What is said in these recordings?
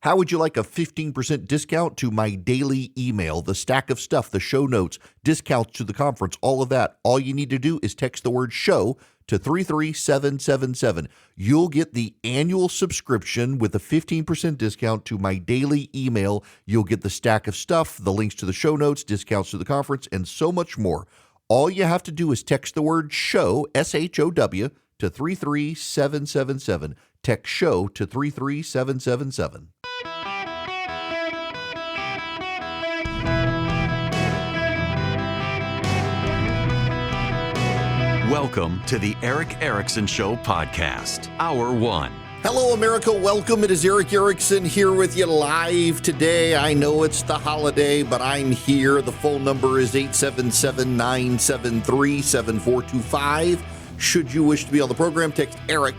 How would you like a 15% discount to my daily email, the stack of stuff, the show notes, discounts to the conference, all of that? All you need to do is text the word show to 33777. You'll get the annual subscription with a 15% discount to my daily email. You'll get the stack of stuff, the links to the show notes, discounts to the conference, and so much more. All you have to do is text the word show, SHOW, to 33777. Text show to 33777. Welcome to the Eric Erickson Show podcast, Hour 1. Hello, America. Welcome. It is Eric Erickson here with you live today. I know it's the holiday, but I'm here. The phone number is 877-973-7425. Should you wish to be on the program, text Eric,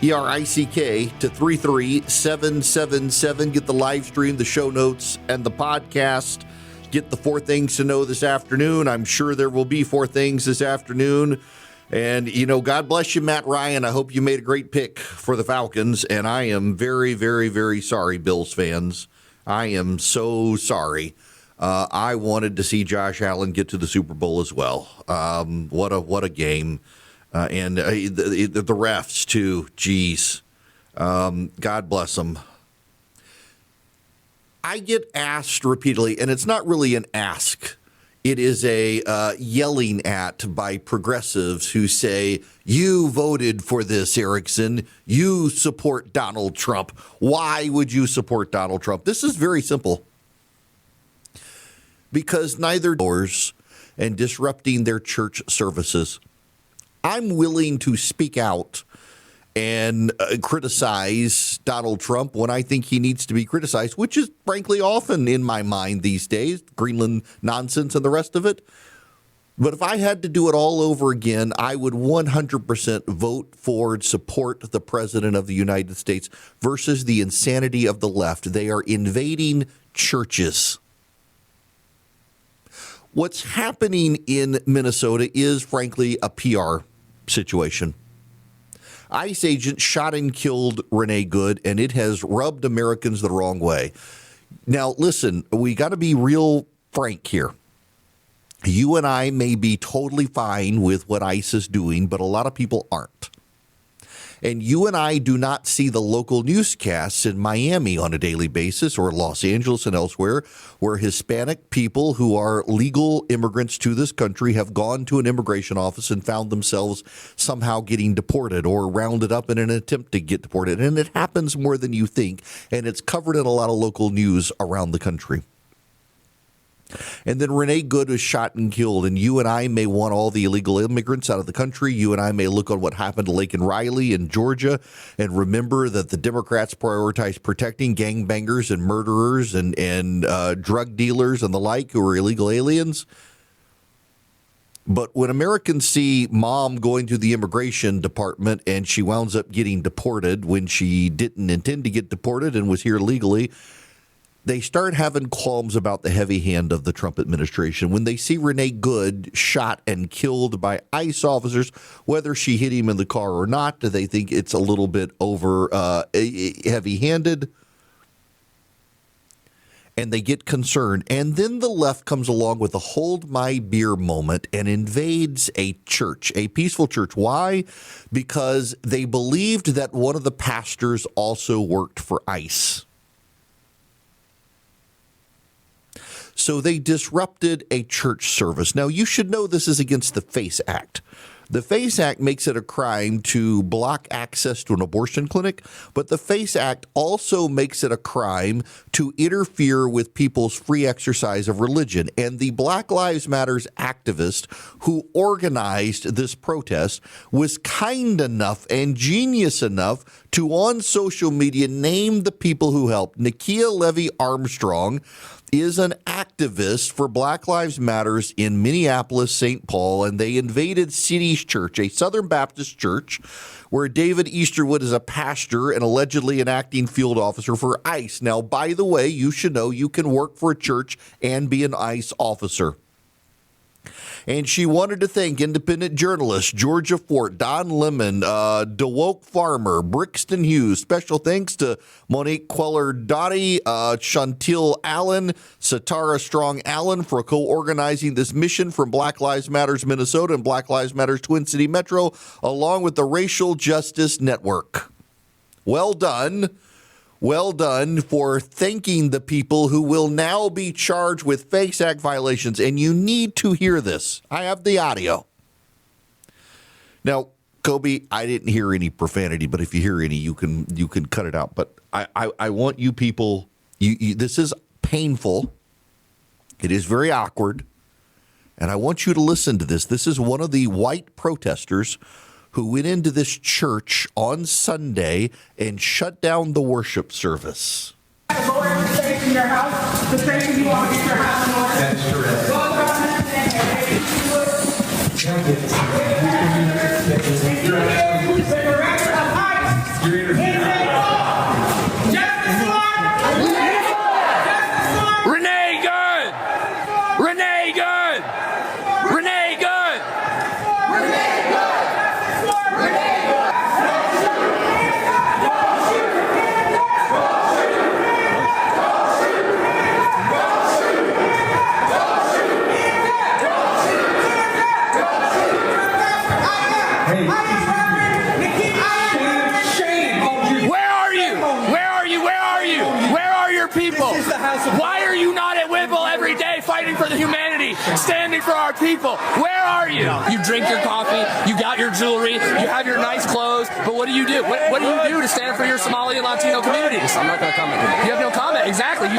E-R-I-C-K, to 33777. Get the live stream, the show notes, and the podcast. Get the 4 things to know this afternoon. I'm sure there will be 4 things this afternoon. And, you know, God bless you, Matt Ryan. I hope you made a great pick for the Falcons. And I am very, very, very sorry, Bills fans. I am so sorry. I wanted to see Josh Allen get to the Super Bowl as well. What a game. And the refs, too. Jeez. God bless them. I get asked repeatedly, and it's not really an ask. It is a yelling at by progressives who say, you voted for this, Erickson. You support Donald Trump. Why would you support Donald Trump? This is very simple. Because neither doors and disrupting their church services. I'm willing to speak out and criticize Donald Trump when I think he needs to be criticized, which is frankly often in my mind these days, Greenland nonsense and the rest of it. But if I had to do it all over again, I would 100% vote for and support the president of the United States versus the insanity of the left. They are invading churches. What's happening in Minnesota is frankly a PR situation. ICE agents shot and killed Renee Good, and it has rubbed Americans the wrong way. Now, listen, we got to be real frank here. You and I may be totally fine with what ICE is doing, but a lot of people aren't. And you and I do not see the local newscasts in Miami on a daily basis or Los Angeles and elsewhere where Hispanic people who are legal immigrants to this country have gone to an immigration office and found themselves somehow getting deported or rounded up in an attempt to get deported. And it happens more than you think. And it's covered in a lot of local news around the country. And then Renee Good was shot and killed. And you and I may want all the illegal immigrants out of the country. You and I may look on what happened to Laken Riley in Georgia and remember that the Democrats prioritize protecting gangbangers and murderers and drug dealers and the like who are illegal aliens. But when Americans see mom going to the immigration department and she wounds up getting deported when she didn't intend to get deported and was here legally, they start having qualms about the heavy hand of the Trump administration. When they see Renee Good shot and killed by ICE officers, whether she hit him in the car or not, do they think it's a little bit over heavy-handed? And they get concerned. And then the left comes along with a hold my beer moment and invades a church, a peaceful church. Why? Because they believed that one of the pastors also worked for ICE. So they disrupted a church service. Now, you should know this is against the FACE Act. The FACE Act makes it a crime to block access to an abortion clinic, but the FACE Act also makes it a crime to interfere with people's free exercise of religion. And the Black Lives Matters activist who organized this protest was kind enough and genius enough to, on social media, name the people who helped. Nakia Levy Armstrong is an activist for Black Lives Matters in Minneapolis, St. Paul, and they invaded City's Church, a Southern Baptist church, where David Easterwood is a pastor and allegedly an acting field officer for ICE. Now, by the way, you should know you can work for a church and be an ICE officer. And she wanted to thank independent journalists Georgia Fort, Don Lemon, DeWoke Farmer, Brixton Hughes. Special thanks to Monique Queller-Dottie, Chantil Allen, Satara Strong Allen for co-organizing this mission from Black Lives Matters Minnesota and Black Lives Matters Twin City Metro, along with the Racial Justice Network. Well done. Well done for thanking the people who will now be charged with FACE Act violations. And you need to hear this. I have the audio. Now, Kobe, I didn't hear any profanity, but if you hear any, you can cut it out. But I want you people, this is painful. It is very awkward. And I want you to listen to this. This is one of the white protesters who went into this church on Sunday and shut down the worship service. The Lord is in your house, the same you want in your house, Lord. That's correct. Renee good! Renee good! Renee good! Renee good! Why are you not at Whipple every day fighting for the humanity, standing for our people? Where are you? You drink your coffee, you got your jewelry, you have your nice clothes, but what do you do? What do you do to stand for your Somali and Latino communities? I'm not going to comment. You have no comment. Exactly.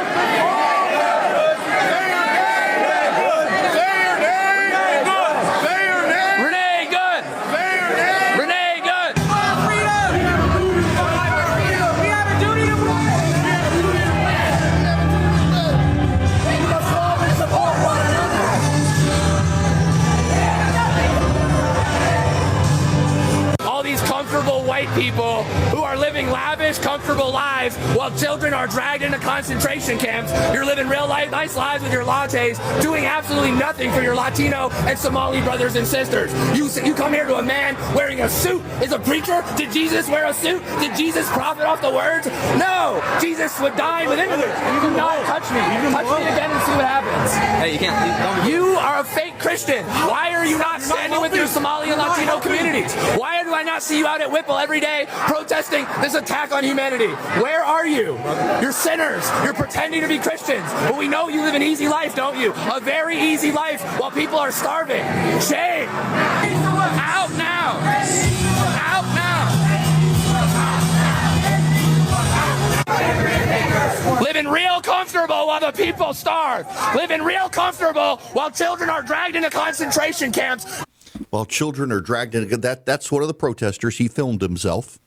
White people who are living lavish, comfortable lives while children are dragged into concentration camps. You're living real life, nice lives with your lattes, doing absolutely nothing for your Latino and Somali brothers and sisters. You come here to a man wearing a suit. Is a preacher? Did Jesus wear a suit? Did Jesus profit off the words? No. Jesus would dine with immigrants. You do not touch me. Touch me again and see what happens. Hey, you can't. You are a fake Christian. Why are you not standing with your Somali and Latino communities? Why do I not see you out at Whipple every day protesting this attack on humanity? Where are you? You're sinners. You're pretending to be Christians. But we know you live an easy life, don't you? A very easy life while people are starving. Shame. Out now. Out now. Living real comfortable while the people starve. Living real comfortable while children are dragged into concentration camps. While children are dragged into that's one of the protesters. He filmed himself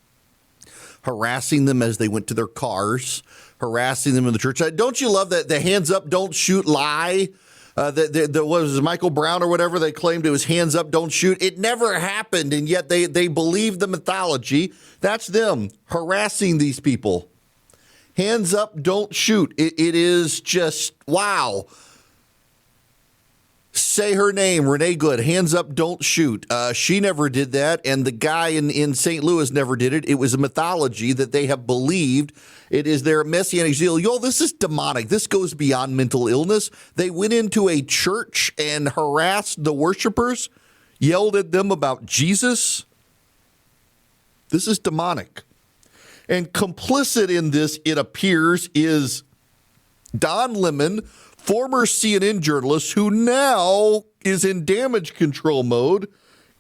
harassing them as they went to their cars, harassing them in the church. Don't you love that the hands up, don't shoot lie? There was Michael Brown or whatever, they claimed it was hands up, don't shoot. It never happened, and yet they believe the mythology. That's them harassing these people. Hands up, don't shoot. It is just, wow. Say her name, Renee Good. Hands up, don't shoot. She never did that, and the guy in St. Louis never did it. It was a mythology that they have believed. It is their messianic zeal. Yo, this is demonic. This goes beyond mental illness. They went into a church and harassed the worshipers, yelled at them about Jesus. This is demonic. And complicit in this, it appears, is Don Lemon, former CNN journalist who now is in damage control mode,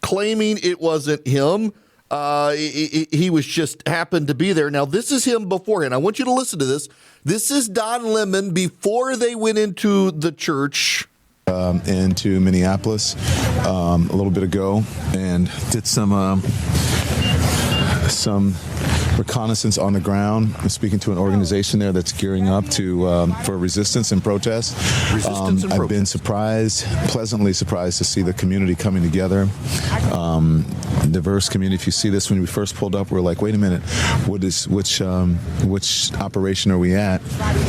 claiming it wasn't him. He was just happened to be there. Now, this is him beforehand. I want you to listen to this. This is Don Lemon before they went into the church. Into Minneapolis a little bit ago and did some reconnaissance on the ground. I'm speaking to an organization there that's gearing up for resistance and protest. I've been pleasantly surprised to see the community coming together. Diverse community. If you see this, when we first pulled up, we're like, wait a minute, which operation are we at?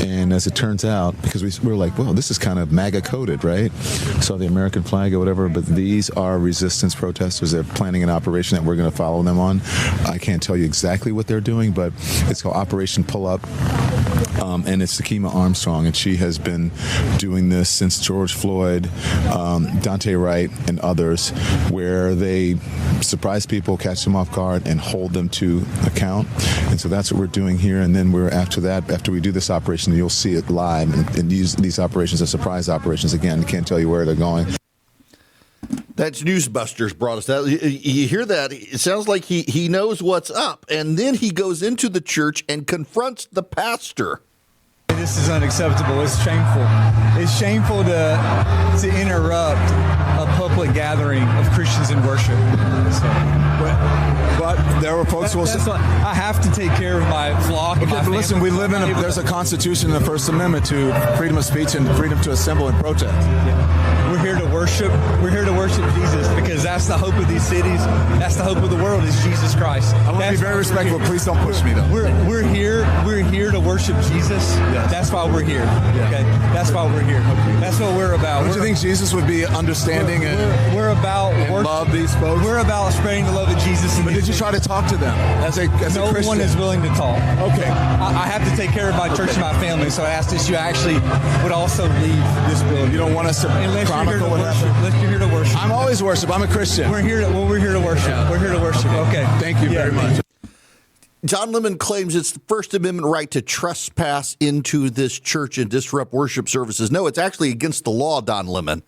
And as it turns out, because we were like, well, this is kind of MAGA coded, right? Saw the American flag or whatever, but these are resistance protesters. They're planning an operation that we're going to follow them on. I can't tell you exactly what they're doing, but it's called Operation Pull Up. And it's Sakima Armstrong, and she has been doing this since George Floyd, Dante Wright, and others, where they surprise people, catch them off guard, and hold them to account. And so that's what we're doing here. And then after we do this operation, you'll see it live. And these operations are surprise operations. Again, can't tell you where they're going. That's Newsbusters brought us that. You hear that? It sounds like he knows what's up. And then he goes into the church and confronts the pastor. This is unacceptable. It's shameful. It's shameful to interrupt a public gathering of Christians in worship. But there were folks who will say, I have to take care of my flock. Okay, but listen, we live there's a constitution in the First Amendment to freedom of speech and freedom to assemble and protest. Yeah. We're here to worship. We're here to worship Jesus because that's the hope of these cities. That's the hope of the world is Jesus Christ. I want to be very respectful. Please don't push me, though. We're here to worship Jesus. Yes. That's why we're here. Yeah. Okay, that's why we're here. Okay. That's what we're about. Don't you think Jesus would be understanding we're about and love these folks? We're about spreading the love of Jesus. But did you try to talk to them as a Christian? No one is willing to talk. Okay. I have to take care of my church and my family, so I asked if you actually would also leave this building. You don't want us to chronicle what happened? Unless you're here to worship. I'm always worship. I'm a Christian. We're here to worship. Yeah. We're here to worship. Okay. Thank you very much. John Lemon claims it's the First Amendment right to trespass into this church and disrupt worship services. No, it's actually against the law, Don Lemon.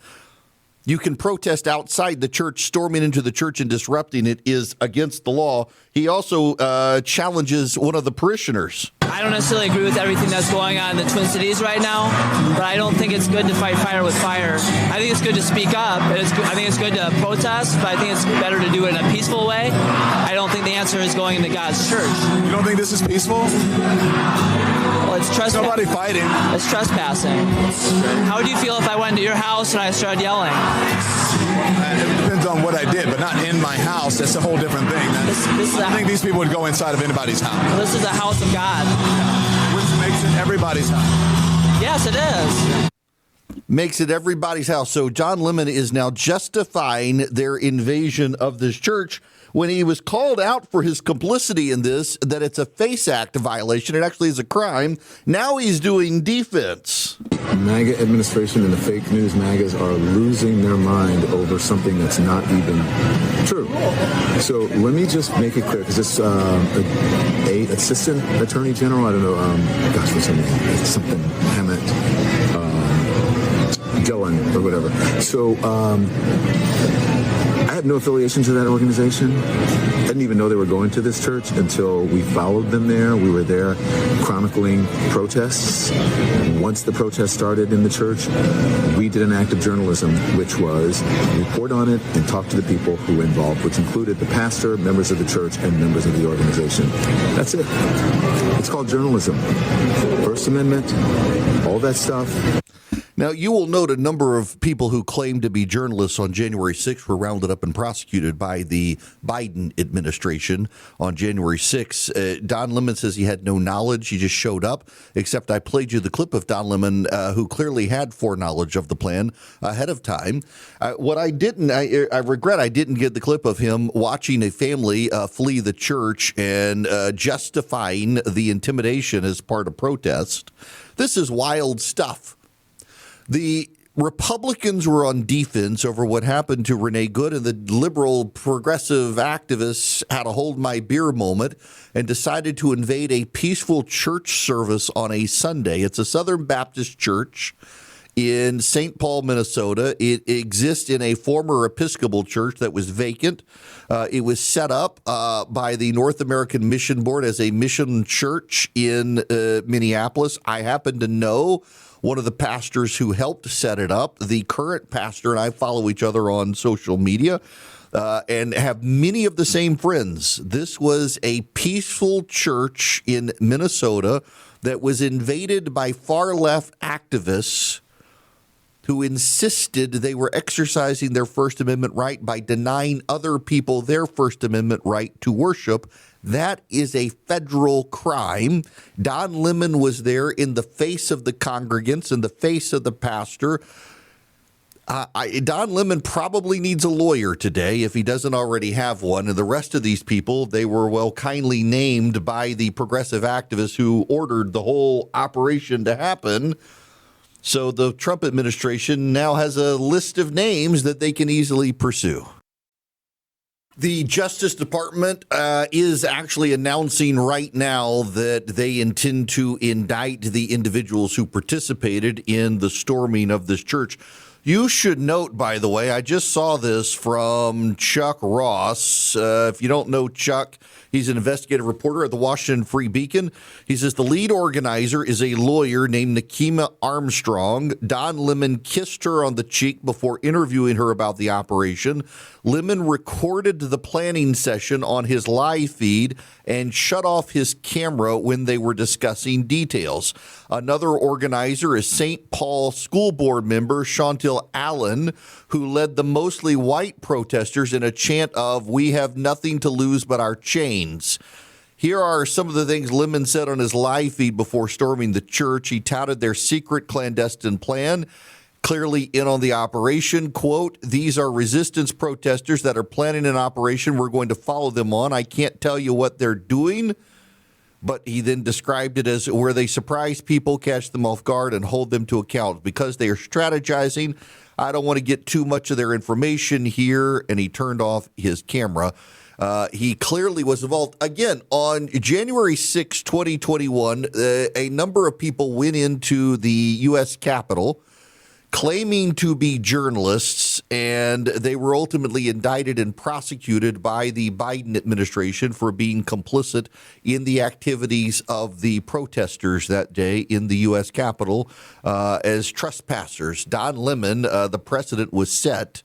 You can protest outside the church. Storming into the church and disrupting it is against the law. He also challenges one of the parishioners. I don't necessarily agree with everything that's going on in the Twin Cities right now, but I don't think it's good to fight fire with fire. I think it's good to speak up. I think it's good to protest, but I think it's better to do it in a peaceful way. I don't think the answer is going into God's church. You don't think this is peaceful? Well, it's trespassing. Nobody fighting. It's trespassing. How would you feel if I went into your house and I started yelling? It depends on what I did, but not in my house. That's a whole different thing. I think these people would go inside of anybody's house. This is a house of God. Which makes it everybody's house. Yes, it is. Makes it everybody's house. So John Lemon is now justifying their invasion of this church when he was called out for his complicity in this, that it's a FACE Act violation. It actually is a crime. Now he's doing defense. MAGA administration and the fake news MAGAs are losing their mind over something that's not even true. So let me just make it clear, because it's a assistant attorney general, I don't know, what's her name? It's something Hammett, Gillen or whatever. So I had no affiliation to that organization. I didn't even know they were going to this church until we followed them there. We were there chronicling protests. Once the protests started in the church, we did an act of journalism, which was report on it and talk to the people who were involved, which included the pastor, members of the church, and members of the organization. That's it. It's called journalism. First Amendment, all that stuff. Now, you will note a number of people who claim to be journalists on January 6th were rounded up and prosecuted by the Biden administration on January 6th. Don Lemon says he had no knowledge. He just showed up, except I played you the clip of Don Lemon, who clearly had foreknowledge of the plan ahead of time. I regret I didn't get the clip of him watching a family flee the church and justifying the intimidation as part of protest. This is wild stuff. The Republicans were on defense over what happened to Renee Good, and the liberal progressive activists had a hold my beer moment and decided to invade a peaceful church service on a Sunday. It's a Southern Baptist church in St. Paul, Minnesota. It exists in a former Episcopal church that was vacant. It was set up by the North American Mission Board as a mission church in Minneapolis. I happen to know one of the pastors who helped set it up. The current pastor and I follow each other on social media. and have many of the same friends. This was a peaceful church in Minnesota that was invaded by far-left activists who insisted they were exercising their First Amendment right by denying other people their First Amendment right to worship. That is a federal crime. Don Lemon was there in the face of the congregants, in the face of the pastor. Don Lemon probably needs a lawyer today if he doesn't already have one. And the rest of these people, they were kindly named by the progressive activists who ordered the whole operation to happen. So the Trump administration now has a list of names that they can easily pursue. The Justice Department is actually announcing right now that they intend to indict the individuals who participated in the storming of this church. You should note, by the way, I just saw this from Chuck Ross. If you don't know Chuck, he's an investigative reporter at the Washington Free Beacon. He says the lead organizer is a lawyer named Nakima Armstrong. Don Lemon kissed her on the cheek before interviewing her about the operation. Lemon recorded the planning session on his live feed and shut off his camera when they were discussing details. Another organizer is St. Paul School Board member Chantel Allen, who led the mostly white protesters in a chant of "We have nothing to lose but our chains." Here are some of the things Lemon said on his live feed before storming the church. He touted their secret clandestine plan, clearly in on the operation. Quote, "These are resistance protesters that are planning an operation we're going to follow them on. I can't tell you what they're doing." But he then described it as where they surprise people, catch them off guard, and hold them to account. Because they are strategizing, I don't want to get too much of their information here. And he turned off his camera. He clearly was involved. Again, on January 6, 2021, a number of people went into the U.S. Capitol claiming to be journalists, and they were ultimately indicted and prosecuted by the Biden administration for being complicit in the activities of the protesters that day in the U.S. Capitol as trespassers. Don Lemon, the precedent was set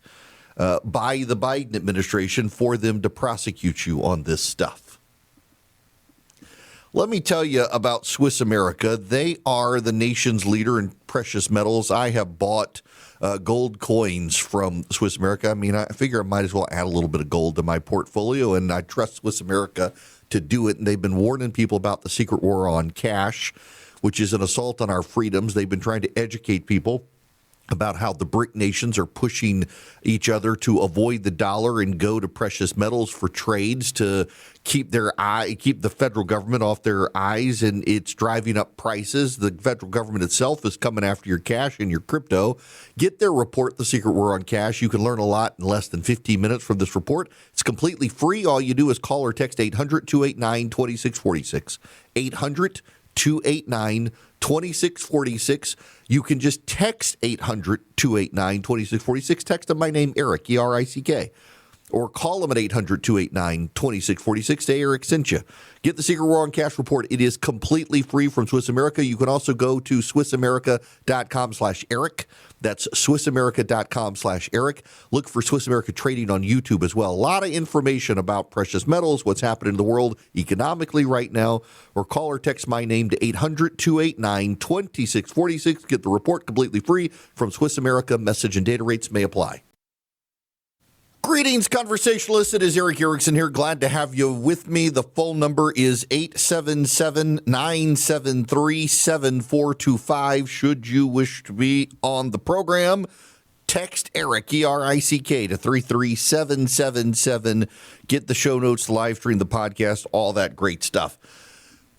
by the Biden administration for them to prosecute you on this stuff. Let me tell you about Swiss America. They are the nation's leader in precious metals. I have bought gold coins from Swiss America. I mean, I figure I might as well add a little bit of gold to my portfolio, and I trust Swiss America to do it. And they've been warning people about the secret war on cash, which is an assault on our freedoms. They've been trying to educate people about how the BRIC nations are pushing each other to avoid the dollar and go to precious metals for trades to keep the federal government off their eyes, and it's driving up prices. The federal government itself is coming after your cash and your crypto. Get their report, The Secret War on Cash. You can learn a lot in less than 15 minutes from this report. It's completely free. All you do is call or text 800-289-2646. 800-289-2646. You can just text 800-289-2646. Text them my name, Eric, E-R-I-C-K. Or call them at 800-289-2646. Say Eric sent you. Get the Secret War on Cash report. It is completely free from Swiss America. You can also go to SwissAmerica.com/Eric. That's SwissAmerica.com/Eric. Look for Swiss America Trading on YouTube as well. A lot of information about precious metals, what's happening in the world economically right now. Or call or text my name to 800-289-2646. Get the report completely free from Swiss America. Message and data rates may apply. Greetings, conversationalists. It is Eric Erickson here. Glad to have you with me. The phone number is 877-973-7425. Should you wish to be on the program, text Eric, E-R-I-C-K, to 33777. Get the show notes, live stream the podcast, all that great stuff.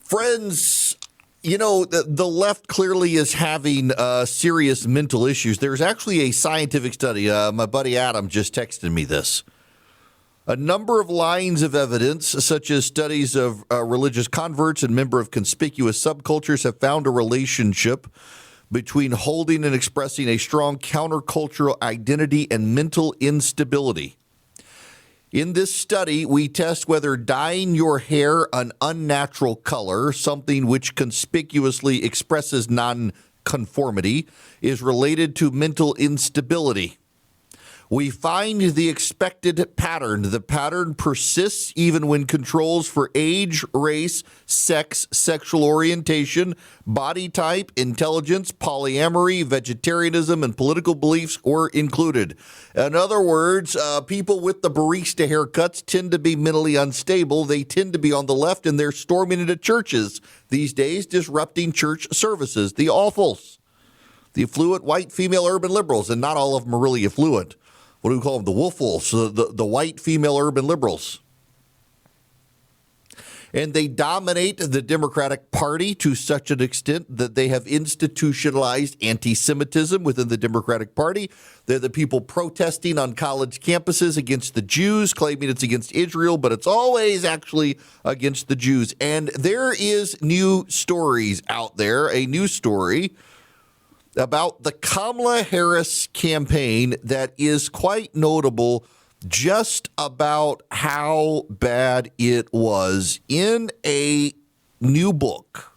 Friends, you know, the left clearly is having serious mental issues. There's actually a scientific study. My buddy Adam just texted me this. A number of lines of evidence, such as studies of religious converts and members of conspicuous subcultures, have found a relationship between holding and expressing a strong countercultural identity and mental instability. In this study, we test whether dyeing your hair an unnatural color, something which conspicuously expresses nonconformity, is related to mental instability. We find the expected pattern. The pattern persists even when controls for age, race, sex, sexual orientation, body type, intelligence, polyamory, vegetarianism, and political beliefs were included. In other words, people with the barista haircuts tend to be mentally unstable. They tend to be on the left, and they're storming into churches these days, disrupting church services. The awfuls. The affluent white female urban liberals, and not all of them are really affluent. What do we call them? The woofles, the white female urban liberals. And they dominate the Democratic Party to such an extent that they have institutionalized anti-Semitism within the Democratic Party. They're the people protesting on college campuses against the Jews, claiming it's against Israel, but it's always actually against the Jews. And there is new stories out there, a new story about the Kamala Harris campaign that is quite notable just about how bad it was. In a new book,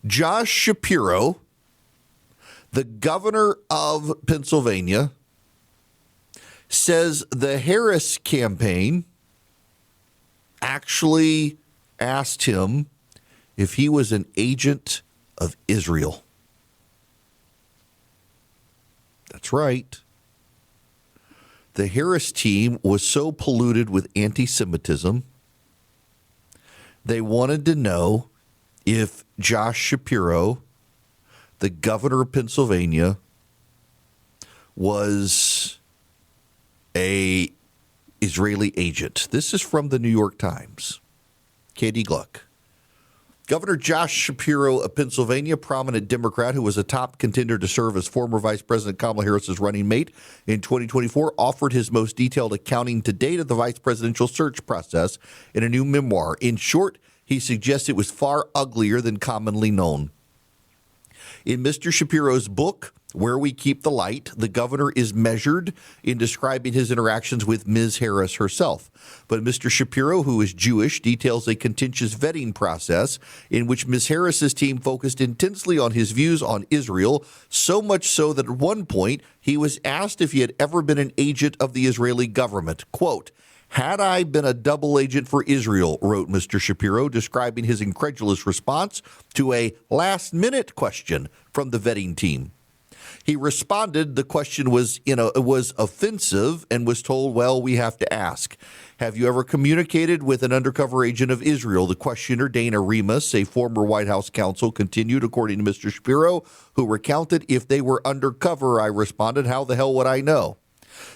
Josh Shapiro, the governor of Pennsylvania, says the Harris campaign actually asked him if he was an agent of Israel. That's right. The Harris team was so polluted with anti-Semitism, they wanted to know if Josh Shapiro, the governor of Pennsylvania, was a Israeli agent. This is from the New York Times. Katie Gluck. Governor Josh Shapiro of Pennsylvania, prominent Democrat who was a top contender to serve as former Vice President Kamala Harris's running mate in 2024, offered his most detailed accounting to date of the vice presidential search process in a new memoir. In short, he suggests it was far uglier than commonly known. In Mr. Shapiro's book, Where We Keep the Light, the governor is measured in describing his interactions with Ms. Harris herself. But Mr. Shapiro, who is Jewish, details a contentious vetting process in which Ms. Harris's team focused intensely on his views on Israel, so much so that at one point he was asked if he had ever been an agent of the Israeli government. Quote, "Had I been a double agent for Israel," wrote Mr. Shapiro, describing his incredulous response to a last-minute question from the vetting team. He responded the question was offensive and was told, "Well, we have to ask. Have you ever communicated with an undercover agent of Israel?" The questioner, Dana Remus, a former White House counsel, continued, according to Mr. Shapiro, who recounted, "If they were undercover," I responded, "how the hell would I know?"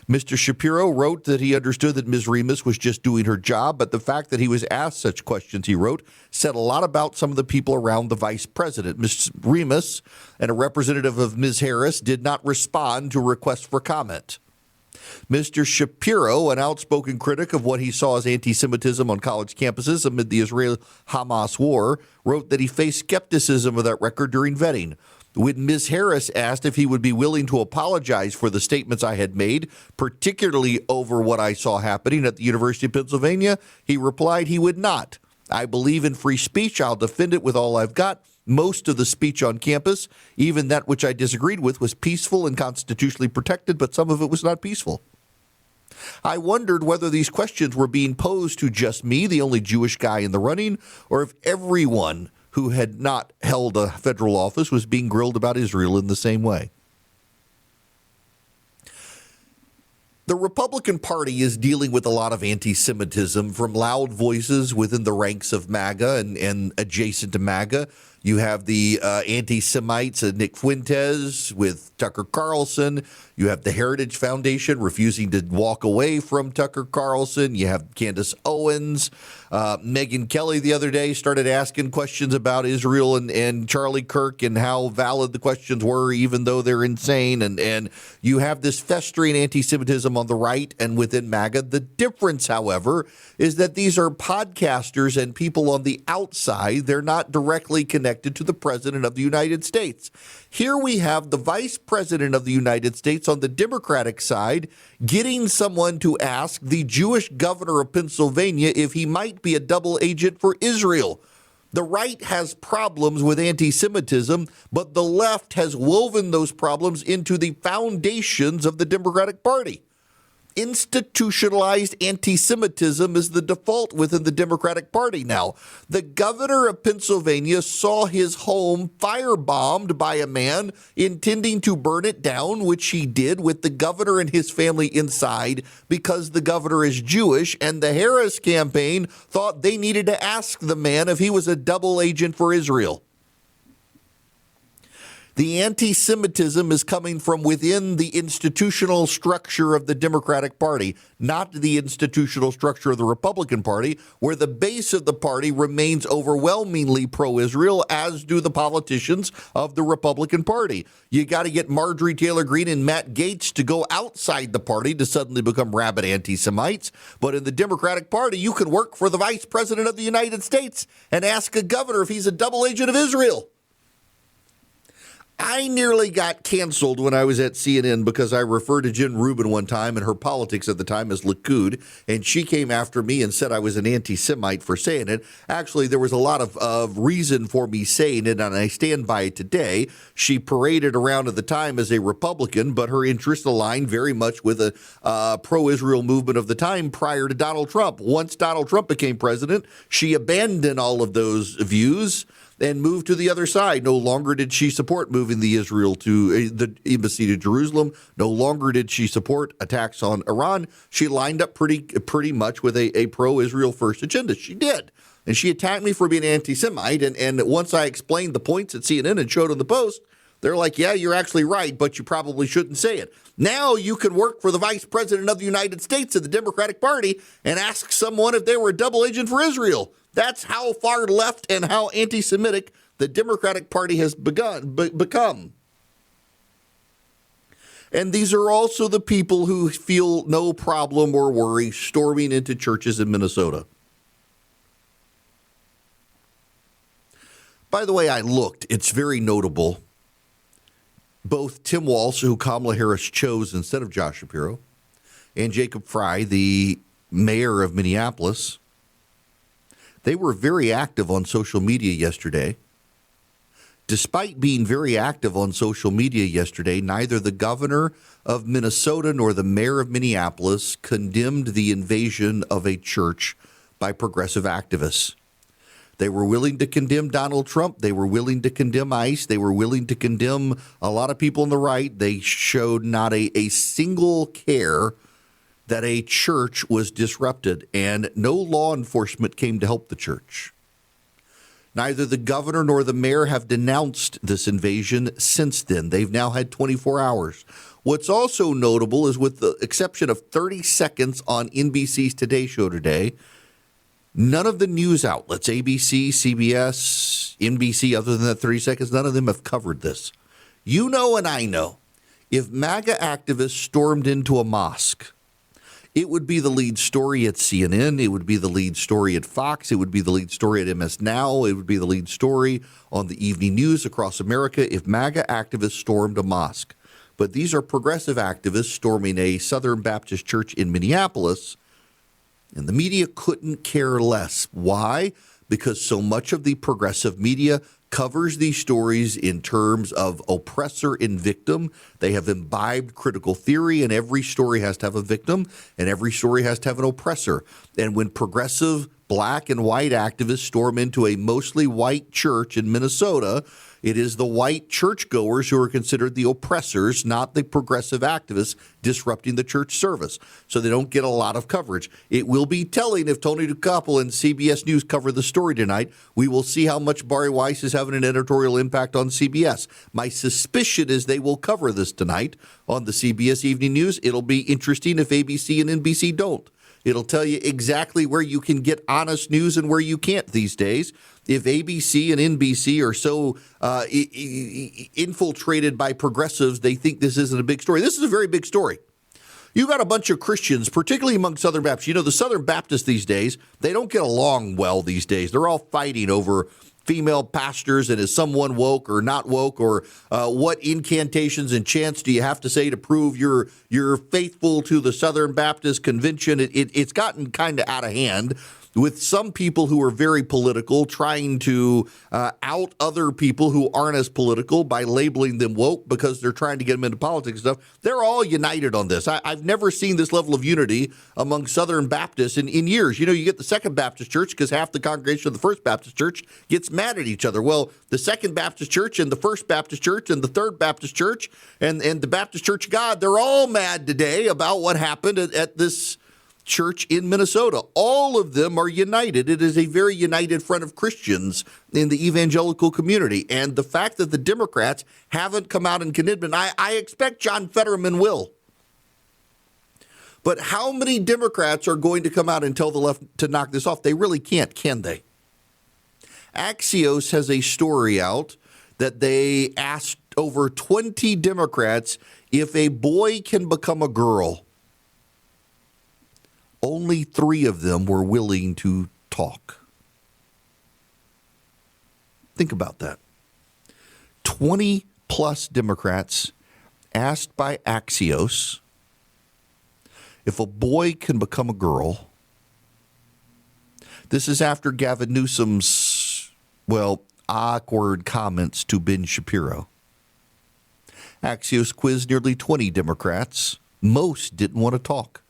Mr. Shapiro wrote that he understood that Ms. Remus was just doing her job, but the fact that he was asked such questions, he wrote, said a lot about some of the people around the vice president. Ms. Remus and a representative of Ms. Harris did not respond to requests for comment. Mr. Shapiro, an outspoken critic of what he saw as anti-Semitism on college campuses amid the Israel-Hamas war, wrote that he faced skepticism of that record during vetting. When Ms. Harris asked if he would be willing to apologize for the statements I had made, particularly over what I saw happening at the University of Pennsylvania, he replied he would not. "I believe in free speech. I'll defend it with all I've got. Most of the speech on campus, even that which I disagreed with, was peaceful and constitutionally protected, but some of it was not peaceful." I wondered whether these questions were being posed to just me, the only Jewish guy in the running, or if everyone who had not held a federal office was being grilled about Israel in the same way. The Republican Party is dealing with a lot of anti-Semitism from loud voices within the ranks of MAGA and adjacent to MAGA. You have the anti-Semites, Nick Fuentes with Tucker Carlson. You have the Heritage Foundation refusing to walk away from Tucker Carlson. You have Candace Owens. Megyn Kelly the other day started asking questions about Israel and Charlie Kirk and how valid the questions were, even though they're insane. And you have this festering anti-Semitism on the right and within MAGA. The difference, however, is that these are podcasters and people on the outside. They're not directly connected to the President of the United States. Here we have the Vice President of the United States on the Democratic side getting someone to ask the Jewish governor of Pennsylvania if he might be a double agent for Israel. The right has problems with anti-Semitism, but the left has woven those problems into the foundations of the Democratic Party. Institutionalized anti-Semitism is the default within the Democratic Party now. The governor of Pennsylvania saw his home firebombed by a man intending to burn it down, which he did with the governor and his family inside because the governor is Jewish, and the Harris campaign thought they needed to ask the man if he was a double agent for Israel. The anti-Semitism is coming from within the institutional structure of the Democratic Party, not the institutional structure of the Republican Party, where the base of the party remains overwhelmingly pro-Israel, as do the politicians of the Republican Party. You got to get Marjorie Taylor Greene and Matt Gaetz to go outside the party to suddenly become rabid anti-Semites. But in the Democratic Party, you can work for the Vice President of the United States and ask a governor if he's a double agent of Israel. I nearly got canceled when I was at CNN because I referred to Jen Rubin one time and her politics at the time as Likud, and she came after me and said I was an anti-Semite for saying it. Actually, there was a lot of reason for me saying it, and I stand by it today. She paraded around at the time as a Republican, but her interests aligned very much with a pro-Israel movement of the time prior to Donald Trump. Once Donald Trump became president, she abandoned all of those views and moved to the other side. No longer did she support moving the embassy to Jerusalem. No longer did she support attacks on Iran. She lined up pretty much with a pro-Israel first agenda. She did. And she attacked me for being anti-Semite. And once I explained the points at CNN and showed on the Post, they're like, yeah, you're actually right, but you probably shouldn't say it. Now you can work for the Vice President of the United States of the Democratic Party and ask someone if they were a double agent for Israel. That's how far left and how anti-Semitic the Democratic Party has become. And these are also the people who feel no problem or worry storming into churches in Minnesota. By the way, I looked. It's very notable. Both Tim Walz, who Kamala Harris chose instead of Josh Shapiro, and Jacob Frey, the mayor of Minneapolis, they were very active on social media yesterday. Despite being very active on social media yesterday, neither the governor of Minnesota nor the mayor of Minneapolis condemned the invasion of a church by progressive activists. They were willing to condemn Donald Trump. They were willing to condemn ICE. They were willing to condemn a lot of people on the right. They showed not a single care that a church was disrupted, and no law enforcement came to help the church. Neither the governor nor the mayor have denounced this invasion since then. They've now had 24 hours. What's also notable is, with the exception of 30 seconds on NBC's Today Show today, none of the news outlets, ABC, CBS, NBC, other than that 30 seconds, none of them have covered this. You know and I know, if MAGA activists stormed into a mosque, it would be the lead story at CNN. It would be the lead story at Fox. It would be the lead story at MS Now. It would be the lead story on the evening news across America if MAGA activists stormed a mosque. But these are progressive activists storming a Southern Baptist church in Minneapolis, and the media couldn't care less. Why? Because so much of the progressive media covers these stories in terms of oppressor and victim. They have imbibed critical theory, and every story has to have a victim, and every story has to have an oppressor. And when progressive black and white activists storm into a mostly white church in Minnesota, it is the white churchgoers who are considered the oppressors, not the progressive activists disrupting the church service. So they don't get a lot of coverage. It will be telling if Tony DeCoppel and CBS News cover the story tonight. We will see how much Bari Weiss is having an editorial impact on CBS. My suspicion is they will cover this tonight on the CBS Evening News. It'll be interesting if ABC and NBC don't. It'll tell you exactly where you can get honest news and where you can't these days. If ABC and NBC are so infiltrated by progressives, they think this isn't a big story. This is a very big story. You got a bunch of Christians, particularly among Southern Baptists. You know, the Southern Baptists these days, they don't get along well these days. They're all fighting over female pastors and is someone woke or not woke, or what incantations and chants do you have to say to prove you're faithful to the Southern Baptist Convention. It's gotten kind of out of hand. with some people who are very political trying to out other people who aren't as political by labeling them woke because they're trying to get them into politics and stuff. They're all united on this. I've never seen this level of unity among Southern Baptists in years. You get the Second Baptist Church because half the congregation of the First Baptist Church gets mad at each other. Well, the Second Baptist Church and the First Baptist Church and the Third Baptist Church and the Baptist Church of God, they're all mad today about what happened at this church in Minnesota. All of them are united. It is a very united front of Christians in the evangelical community. And the fact that the Democrats haven't come out and condemned it, I expect John Fetterman will. But how many Democrats are going to come out and tell the left to knock this off? They really can't, can they? Axios has a story out that they asked over 20 Democrats if a boy can become a girl. Only 3 of them were willing to talk. Think about that. 20 plus Democrats asked by Axios if a boy can become a girl. This is after Gavin Newsom's, awkward comments to Ben Shapiro. Axios quizzed nearly 20 Democrats. Most didn't want to talk.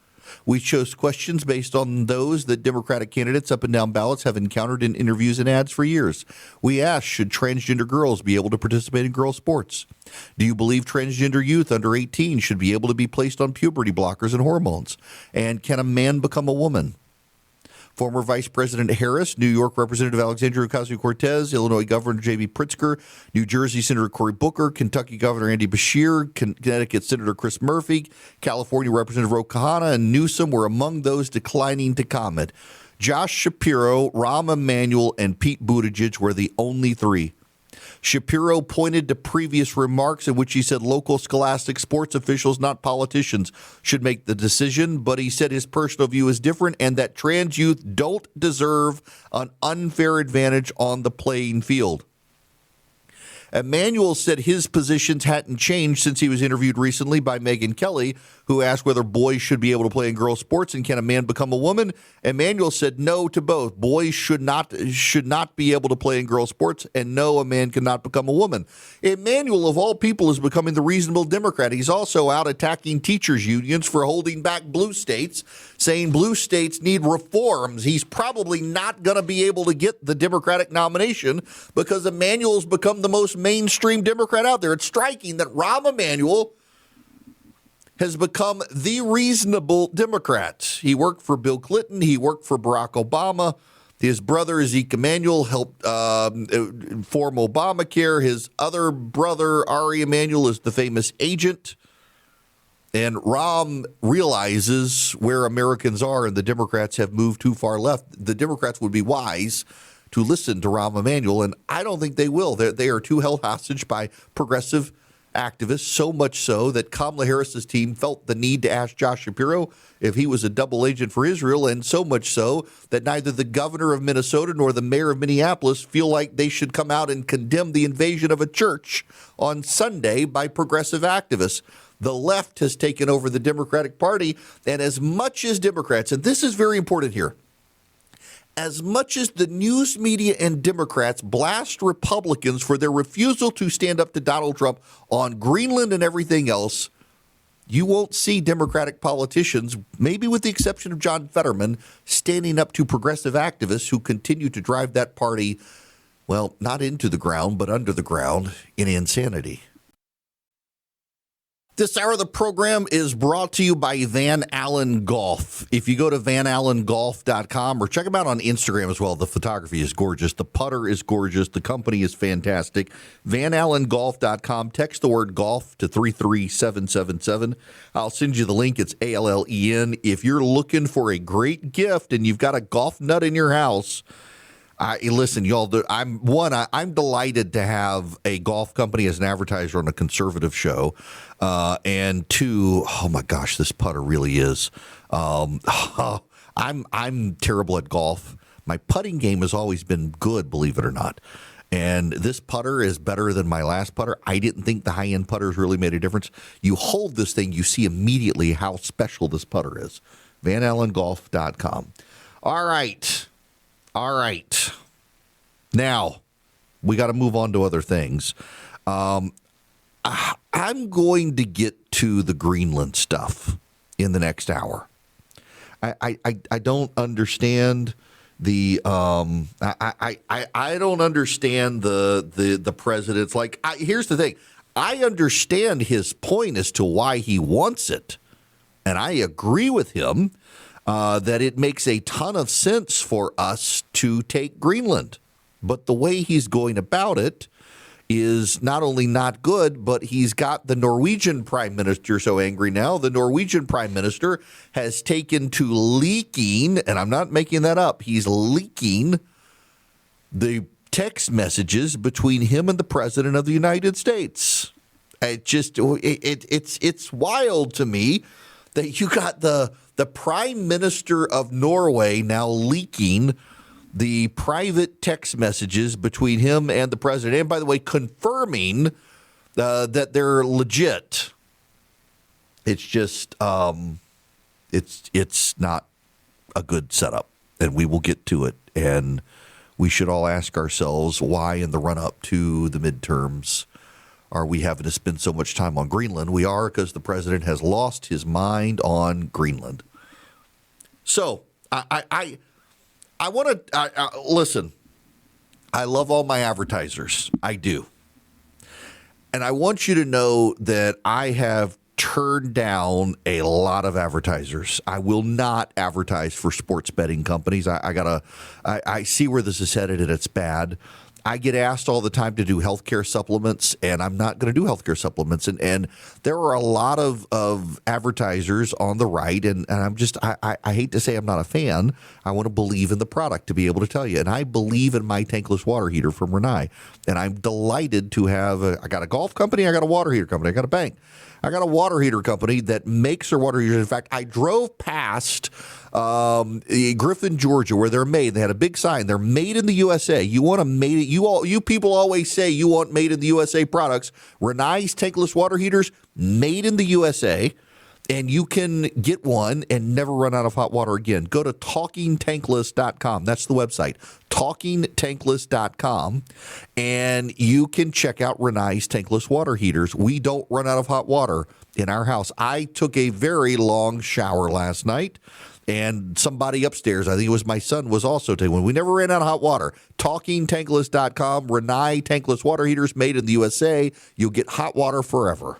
We chose questions based on those that Democratic candidates up and down ballots have encountered in interviews and ads for years. We asked, should transgender girls be able to participate in girls' sports? Do you believe transgender youth under 18 should be able to be placed on puberty blockers and hormones? And can a man become a woman? Former Vice President Harris, New York Representative Alexandria Ocasio-Cortez, Illinois Governor J.B. Pritzker, New Jersey Senator Cory Booker, Kentucky Governor Andy Beshear, Connecticut Senator Chris Murphy, California Representative Ro Khanna, and Newsom were among those declining to comment. Josh Shapiro, Rahm Emanuel, and Pete Buttigieg were the only 3. Shapiro pointed to previous remarks in which he said local scholastic sports officials, not politicians, should make the decision, but he said his personal view is different and that trans youth don't deserve an unfair advantage on the playing field. Emanuel said his positions hadn't changed since he was interviewed recently by Megyn Kelly, who asked whether boys should be able to play in girls' sports and can a man become a woman. Emanuel said no to both. Boys should not be able to play in girls' sports, and no, a man cannot become a woman. Emanuel, of all people, is becoming the reasonable Democrat. He's also out attacking teachers' unions for holding back blue states, saying blue states need reforms. He's probably not going to be able to get the Democratic nomination because Emanuel's become the most mainstream Democrat out there. It's striking that Rahm Emanuel has become the reasonable Democrat. He worked for Bill Clinton. He worked for Barack Obama. His brother, Zeke Emanuel, helped form Obamacare. His other brother, Ari Emanuel, is the famous agent. And Rahm realizes where Americans are, and the Democrats have moved too far left. The Democrats would be wise to listen to Rahm Emanuel, and I don't think they will. They are too held hostage by progressive activists, so much so that Kamala Harris's team felt the need to ask Josh Shapiro if he was a double agent for Israel, and so much so that neither the governor of Minnesota nor the mayor of Minneapolis feel like they should come out and condemn the invasion of a church on Sunday by progressive activists. The left has taken over the Democratic Party, and as much as Democrats, and this is very important here, as much as the news media and Democrats blast Republicans for their refusal to stand up to Donald Trump on Greenland and everything else, you won't see Democratic politicians, maybe with the exception of John Fetterman, standing up to progressive activists who continue to drive that party, well, not into the ground, but under the ground in insanity. This hour of the program is brought to you by Van Allen Golf. If you go to vanallengolf.com or check them out on Instagram as well, the photography is gorgeous. The putter is gorgeous. The company is fantastic. vanallengolf.com. Text the word golf to 33777. I'll send you the link. It's ALLEN. If you're looking for a great gift and you've got a golf nut in your house, listen, y'all, I'm delighted to have a golf company as an advertiser on a conservative show. And 2, oh my gosh, this putter really is. I'm terrible at golf. My putting game has always been good, believe it or not. And this putter is better than my last putter. I didn't think the high-end putters really made a difference. You hold this thing, you see immediately how special this putter is. vanallengolf.com. All right. All right. Now, we got to move on to other things. I'm going to get to the Greenland stuff in the next hour. I don't understand the I don't understand the president's here's the thing. I understand his point as to why he wants it, and I agree with him that it makes a ton of sense for us to take Greenland. But the way he's going about it is not only not good, but he's got the Norwegian prime minister so angry now. The Norwegian prime minister has taken to leaking, and I'm not making that up, he's leaking the text messages between him and the president of the United States. It's wild to me that you got the prime minister of Norway now leaking the private text messages between him and the president, and by the way, confirming that they're legit. It's just it's not a good setup, and we will get to it. And we should all ask ourselves why, in the run-up to the midterms, are we having to spend so much time on Greenland? We are, because the president has lost his mind on Greenland. So I want to listen. I love all my advertisers. I do. And I want you to know that I have turned down a lot of advertisers. I will not advertise for sports betting companies. I see where this is headed, and it's bad. I get asked all the time to do healthcare supplements, and I'm not going to do healthcare supplements. And there are a lot of advertisers on the right, and I hate to say I'm not a fan. I want to believe in the product to be able to tell you. And I believe in my tankless water heater from Renai. And I'm delighted to have I got a golf company, I got a water heater company, I got a bank. I got a water heater company that makes their water heaters. In fact, I drove past Griffin, Georgia, where they're made. They had a big sign. They're made in the USA. You want to made it. You people always say you want made in the USA products. Renai's tankless water heaters, made in the USA. And you can get one and never run out of hot water again. Go to talkingtankless.com. That's the website, talkingtankless.com. And you can check out Renai's tankless water heaters. We don't run out of hot water in our house. I took a very long shower last night, and somebody upstairs, I think it was my son, was also taking one. We never ran out of hot water. Talkingtankless.com. Renai tankless water heaters, made in the USA. You'll get hot water forever.